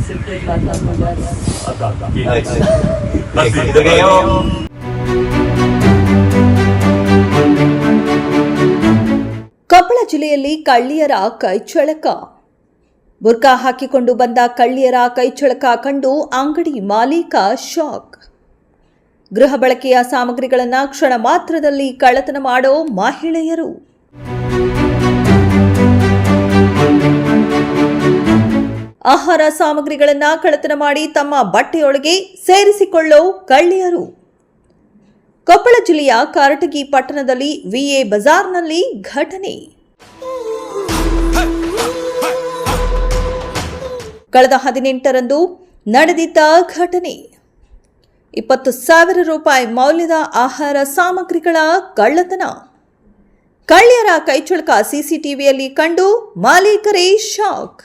secret bata mo guys. Ito kayo. Koppal ಜಿಲ್ಲೆಯಲ್ಲಿ ಕಳ್ಳಿಯರ ಕೈಚಳಕ. ಬುರ್ಕಾ ಹಾಕಿಕೊಂಡು ಬಂದ ಕಳ್ಳಿಯರ ಕೈಚಳಕ ಕಂಡು ಅಂಗಡಿ ಮಾಲೀಕ ಶಾಕ್. ಗೃಹ ಬಳಕೆಯ ಸಾಮಗ್ರಿಗಳನ್ನು ಕ್ಷಣ ಮಾತ್ರದಲ್ಲಿ ಕಳ್ಳತನ ಮಾಡೋ ಮಹಿಳೆಯರು. ಆಹಾರ ಸಾಮಗ್ರಿಗಳನ್ನು ಕಳ್ಳತನ ಮಾಡಿ ತಮ್ಮ ಬಟ್ಟೆಯೊಳಗೆ ಸೇರಿಸಿಕೊಳ್ಳೋ ಕಳ್ಳಿಯರು. ಕೊಪ್ಪಳ ಜಿಲ್ಲೆಯ ಕಾರಟಗಿ ಪಟ್ಟಣದಲ್ಲಿ ವಿಎ ಬಜಾರ್ನಲ್ಲಿ ಘಟನೆ. ಕಳೆದ 18ರಂದು ನಡೆದಿದ್ದ ಘಟನೆ. 20,000 ರೂಪಾಯಿ ಮೌಲ್ಯದ ಆಹಾರ ಸಾಮಗ್ರಿಗಳ ಕಳ್ಳತನ. ಕಳ್ಳಿಯರ ಕೈಚಳಕ ಸಿಸಿಟಿವಿಯಲ್ಲಿ ಕಂಡು ಮಾಲೀಕರೇ ಶಾಕ್.